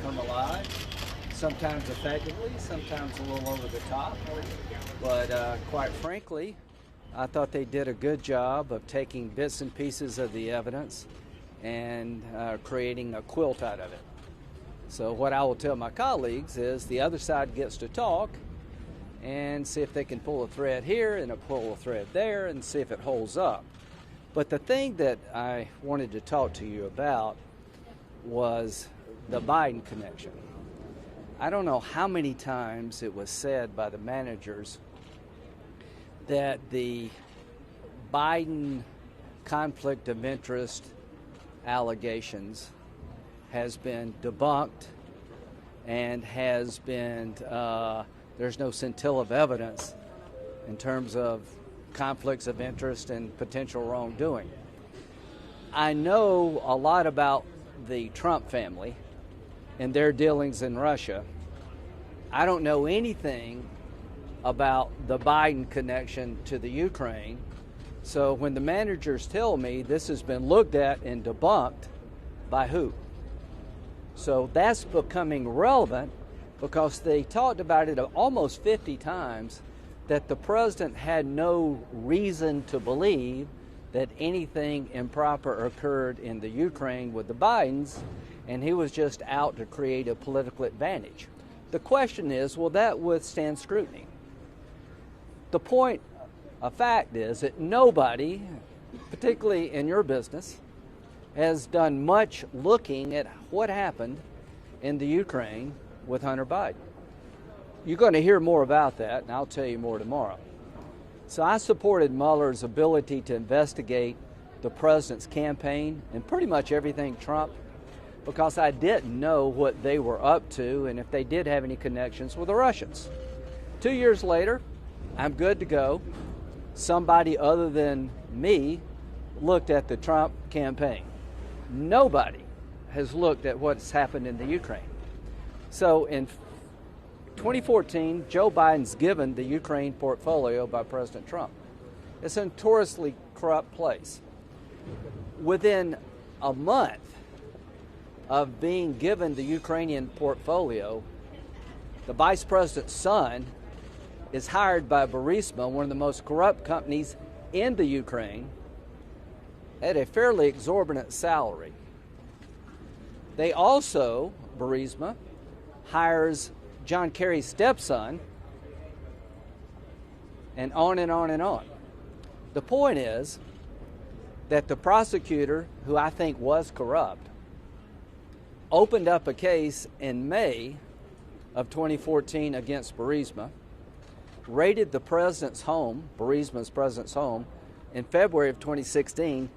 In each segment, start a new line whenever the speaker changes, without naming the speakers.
come alive, sometimes effectively, sometimes a little over the top. But quite frankly, I thought they did a good job of taking bits and pieces of the evidence and creating a quilt out of it. So what I will tell my colleagues is the other side gets to talk and see if they can pull a thread here and pull a thread there and see if it holds up. But the thing that I wanted to talk to you about was the Biden connection. I don't know how many times it was said by the managers that the Biden conflict of interest allegations has been debunked and has been, there's no scintilla of evidence in terms of conflicts of interest and potential wrongdoing. I know a lot about the Trump family and their dealings in Russia. I don't know anything about the Biden connection to the Ukraine. So when the managers tell me this has been looked at and debunked, by who? So that's becoming relevant because they talked about it almost 50 times that the president had no reason to believe that anything improper occurred in the Ukraine with the Bidens, and he was just out to create a political advantage. The question is, will that withstand scrutiny? The point of fact is that nobody, particularly in your business, has done much looking at what happened in the Ukraine with Hunter Biden. You're going to hear more about that, and I'll tell you more tomorrow. So I supported Mueller's ability to investigate the president's campaign and pretty much everything Trump because I didn't know what they were up to and if they did have any connections with the Russians. 2 years later, I'm good to go. Somebody other than me looked at the Trump campaign. Nobody has looked at what's happened in the Ukraine. So in 2014, Joe Biden's given the Ukraine portfolio by President Trump. It's a notoriously corrupt place. Within a month of being given the Ukrainian portfolio, the vice president's son is hired by Burisma, one of the most corrupt companies in the Ukraine, at a fairly exorbitant salary. They also, Burisma, hires John Kerry's stepson, and on and on and on. The point is that the prosecutor, who I think was corrupt, opened up a case in May of 2014 against Burisma, raided the president's home, Burisma's president's home, in February of 2016,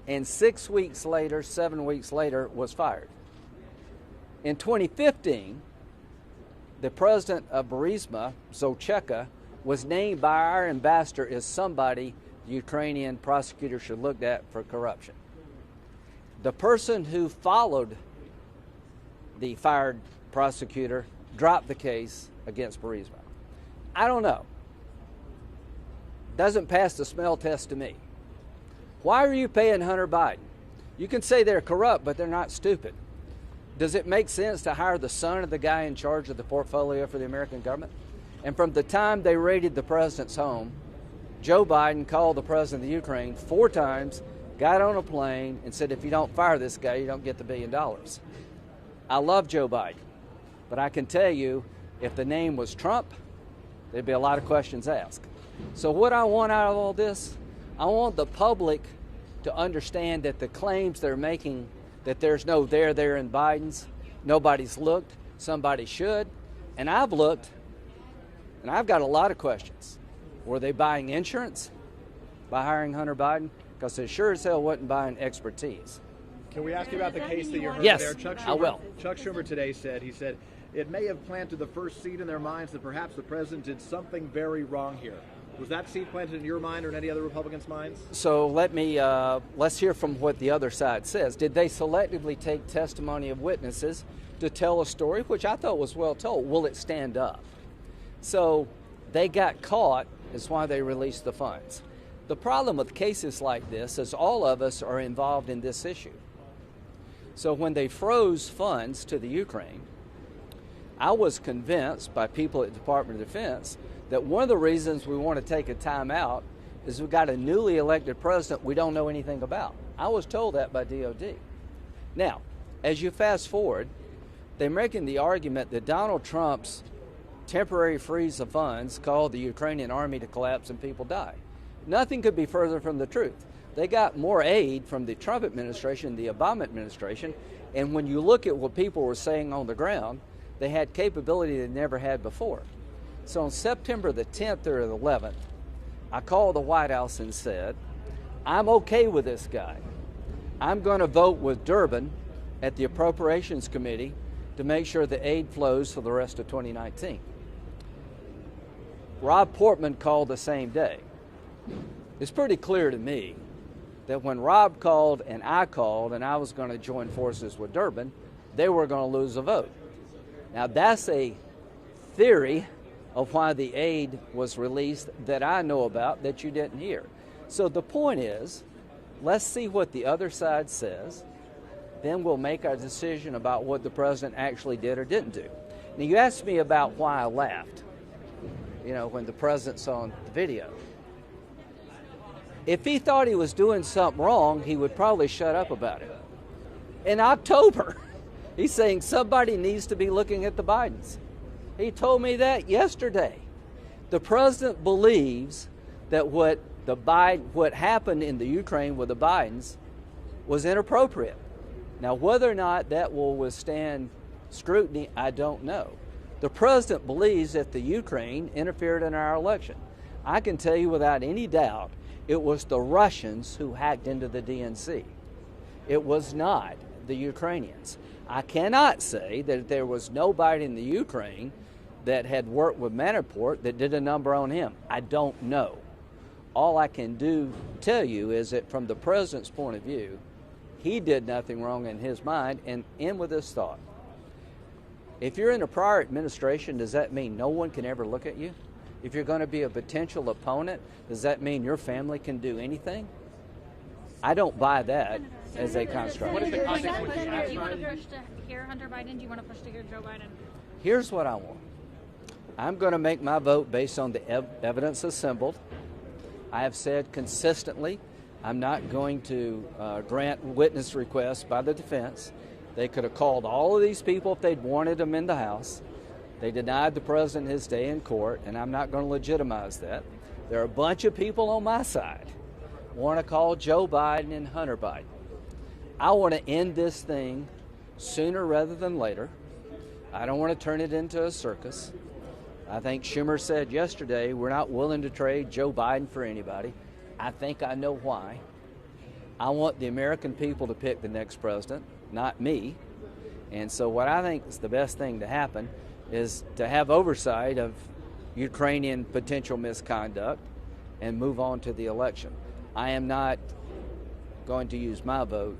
and 7 weeks later, was fired. In 2015, the president of Burisma, Zocheka, was named by our ambassador as somebody the Ukrainian prosecutor should look at for corruption. The person who followed the fired prosecutor dropped the case against Burisma. I don't know. Doesn't pass the smell test to me. Why are you paying Hunter Biden? You can say they're corrupt, but they're not stupid. Does it make sense to hire the son of the guy in charge of the portfolio for the American government? And from the time they raided the president's home, Joe Biden called the president of the Ukraine 4 times, got on a plane, and said, if you don't fire this guy, you don't get the $1 billion. I love Joe Biden, but I can tell you, if the name was Trump, there'd be a lot of questions asked. So what I want out of all this, I want the public to understand that the claims they're making that there's no there in Biden's, nobody's looked, somebody should, and I've looked, and I've got a lot of questions. Were they buying insurance by hiring Hunter Biden? Because they sure as hell wasn't buying expertise.
Can we ask you about the case that you heard
yes,
there? Chuck Schumer,
I will.
Chuck Schumer today said, it may have planted the first seed in their minds that perhaps the president did something very wrong here. Was that seed planted in your mind or in any other Republicans' minds?
So let's hear from what the other side says. Did they selectively take testimony of witnesses to tell a story, which I thought was well told? Will it stand up? So they got caught, is why they released the funds. The problem with cases like this is all of us are involved in this issue. So when they froze funds to the Ukraine, I was convinced by people at the Department of Defense that one of the reasons we want to take a time out is we've got a newly elected president we don't know anything about. I was told that by DOD. Now, as you fast forward, they're making the argument that Donald Trump's temporary freeze of funds caused the Ukrainian army to collapse and people die. Nothing could be further from the truth. They got more aid from the Trump administration, the Obama administration, and when you look at what people were saying on the ground, they had capability they never had before. So on September the 10th or the 11th, I called the White House and said, I'm okay with this guy. I'm going to vote with Durbin at the Appropriations Committee to make sure the aid flows for the rest of 2019. Rob Portman called the same day. It's pretty clear to me that when Rob called and I was going to join forces with Durbin, they were going to lose a vote. Now that's a theory of why the aid was released that I know about that you didn't hear. So the point is, let's see what the other side says, then we'll make our decision about what the president actually did or didn't do. Now you asked me about why I laughed, when the president's on the video. If he thought he was doing something wrong, he would probably shut up about it. In October, he's saying somebody needs to be looking at the Bidens. He told me that yesterday. The president believes that what happened in the Ukraine with the Bidens was inappropriate. Now, whether or not that will withstand scrutiny, I don't know. The president believes that the Ukraine interfered in our election. I can tell you without any doubt, it was the Russians who hacked into the DNC. It was not the Ukrainians. I cannot say that there was nobody in the Ukraine that had worked with Manafort that did a number on him. I don't know. All I can tell you is that from the president's point of view, he did nothing wrong in his mind, and end with this thought. If you're in a prior administration, does that mean no one can ever look at you? If you're going to be a potential opponent, does that mean your family can do anything? I don't buy that as a construct.
What is the consequence? Do you want to push to hear Hunter Biden? Do you want to push to hear Joe Biden?
Here's what I want. I'm going to make my vote based on the evidence assembled. I have said consistently I'm not going to grant witness requests by the defense. They could have called all of these people if they'd wanted them in the House. They denied the president his day in court, and I'm not going to legitimize that. There are a bunch of people on my side who want to call Joe Biden and Hunter Biden. I want to end this thing sooner rather than later. I don't want to turn it into a circus. I think Schumer said yesterday we're not willing to trade Joe Biden for anybody. I think I know why. I want the American people to pick the next president, not me. And so what I think is the best thing to happen is to have oversight of Ukrainian potential misconduct and move on to the election. I am not going to use my vote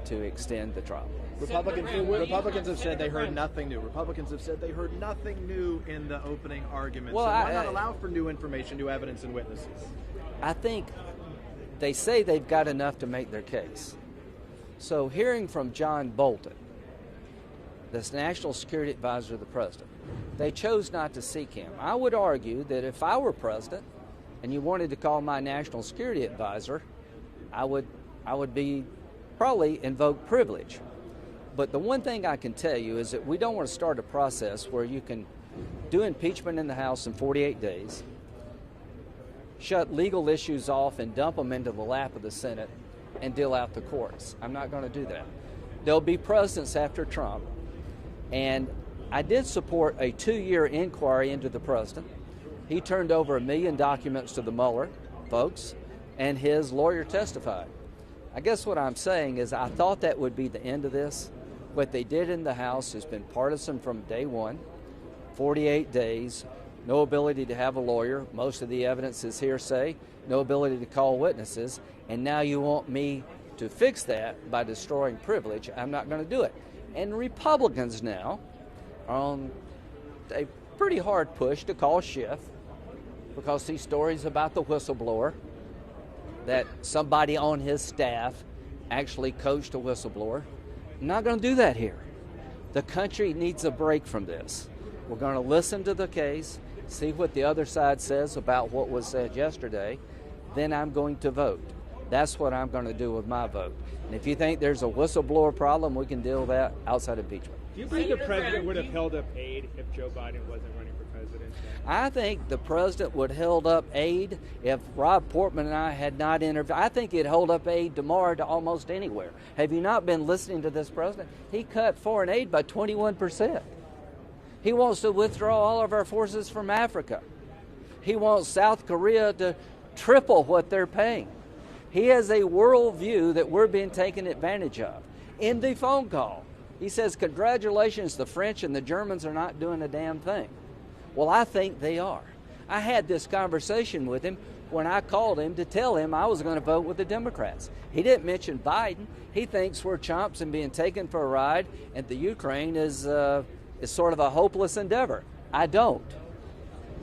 to extend the trial.
Republicans have said they heard nothing new. Republicans have said they heard nothing new in the opening argument.
Well,
so why not allow for new information, new evidence, and witnesses?
I think they say they've got enough to make their case. So hearing from John Bolton, the National Security Advisor of the President, they chose not to seek him. I would argue that if I were president and you wanted to call my National Security Advisor, I would be probably invoke privilege. But the one thing I can tell you is that we don't want to start a process where you can do impeachment in the House in 48 days, shut legal issues off and dump them into the lap of the Senate and deal out the courts. I'm not going to do that. There'll be presidents after Trump, and I did support a 2-year inquiry into the president. He turned over 1 million documents to the Mueller folks, and his lawyer testified. I guess what I'm saying is I thought that would be the end of this. What they did in the House has been partisan from day one. 48 days, no ability to have a lawyer. Most of the evidence is hearsay, no ability to call witnesses. And now you want me to fix that by destroying privilege. I'm not going to do it. And Republicans now are on a pretty hard push to call Schiff because these stories about the whistleblower, that somebody on his staff actually coached a whistleblower. I'm not going to do that here. The country needs a break from this. We're going to listen to the case, see what the other side says about what was said yesterday, then I'm going to vote. That's what I'm going to do with my vote. And if you think there's a whistleblower problem, we can deal with that outside impeachment.
Do you think the president would have held up aid if Joe Biden wasn't running for president?
I think the president would held up aid if Rob Portman and I had not interviewed. I think he'd hold up aid tomorrow to almost anywhere. Have you not been listening to this president? He cut foreign aid by 21%. He wants to withdraw all of our forces from Africa. He wants South Korea to triple what they're paying. He has a worldview that we're being taken advantage of. In the phone call, he says, congratulations, the French and the Germans are not doing a damn thing. Well, I think they are. I had this conversation with him when I called him to tell him I was going to vote with the Democrats. He didn't mention Biden. He thinks we're chumps and being taken for a ride, and the Ukraine is sort of a hopeless endeavor. I don't.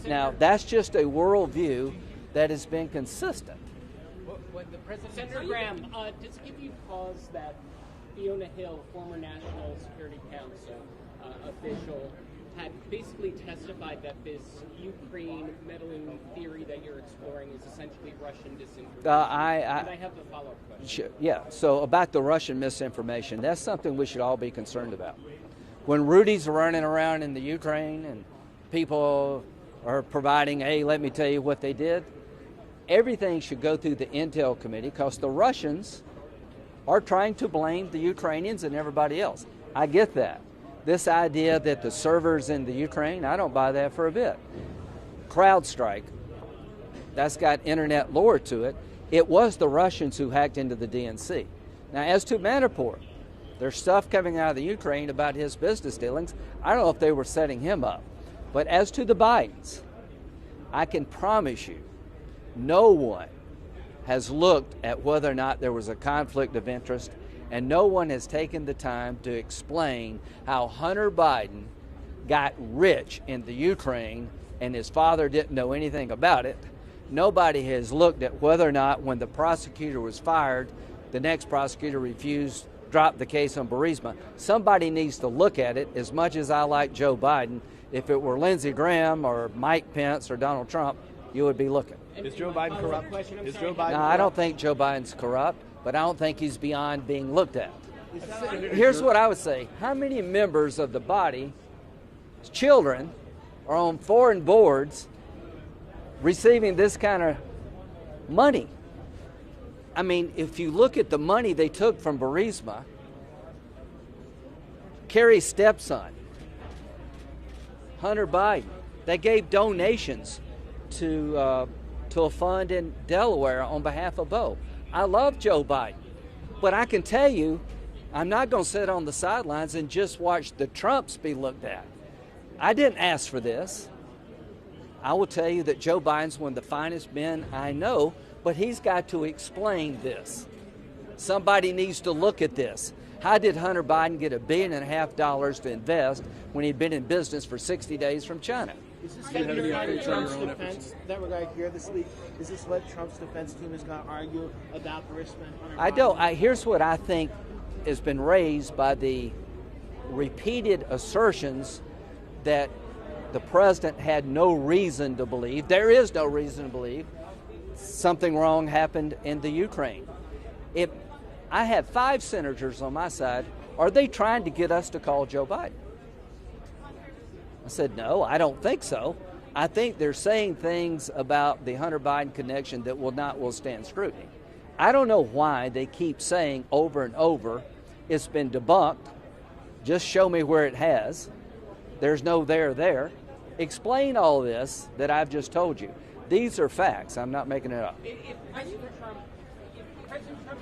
Now, that's just a worldview that has been consistent.
Senator Graham, does it give you pause that Fiona Hill, former National Security Council official, had basically testified that this Ukraine meddling theory that you're exploring is essentially Russian disinformation? I have a follow-up question.
Yeah, so about the Russian misinformation, that's something we should all be concerned about. When Rudy's running around in the Ukraine and people are providing, hey, let me tell you what they did, everything should go through the Intel Committee because the Russians are trying to blame the Ukrainians and everybody else. I get that. This idea that the servers in the Ukraine, I don't buy that for a bit. CrowdStrike, that's got internet lore to it. It was the Russians who hacked into the DNC. Now, as to Manafort, there's stuff coming out of the Ukraine about his business dealings. I don't know if they were setting him up. But as to the Bidens, I can promise you, no one has looked at whether or not there was a conflict of interest, and no one has taken the time to explain how Hunter Biden got rich in the Ukraine and his father didn't know anything about it. Nobody has looked at whether or not when the prosecutor was fired, the next prosecutor refused, dropped the case on Burisma. Somebody needs to look at it. As much as I like Joe Biden, if it were Lindsey Graham or Mike Pence or Donald Trump, you would be looking.
Is Joe Biden corrupt? Is Joe Biden
No, I don't think Joe Biden's corrupt, but I don't think he's beyond being looked at. Here's what I would say. How many members of the body, children, are on foreign boards receiving this kind of money? I mean, if you look at the money they took from Burisma, Kerry's stepson, Hunter Biden, they gave donations to a fund in Delaware on behalf of Bo. I love Joe Biden, but I can tell you, I'm not going to sit on the sidelines and just watch the Trumps be looked at. I didn't ask for this. I will tell you that Joe Biden's one of the finest men I know, but he's got to explain this. Somebody needs to look at this. How did Hunter Biden get $1.5 billion to invest when he'd been in business for 60 days from China?
Is this going to be Trump's defense that we're going to hear this week? Is this what Trump's defense team is going to argue about Burisma and Hunter Biden?
I don't. Here's what I think has been raised by the repeated assertions that the president had no reason to believe, there is no reason to believe, something wrong happened in the Ukraine. I have 5 senators on my side. Are they trying to get us to call Joe Biden? I said, no, I don't think so. I think they're saying things about the Hunter Biden connection that will not withstand scrutiny. I don't know why they keep saying over and over, it's been debunked. Just show me where it has. There's no there. Explain all this that I've just told you. These are facts. I'm not making it up.
If President Trump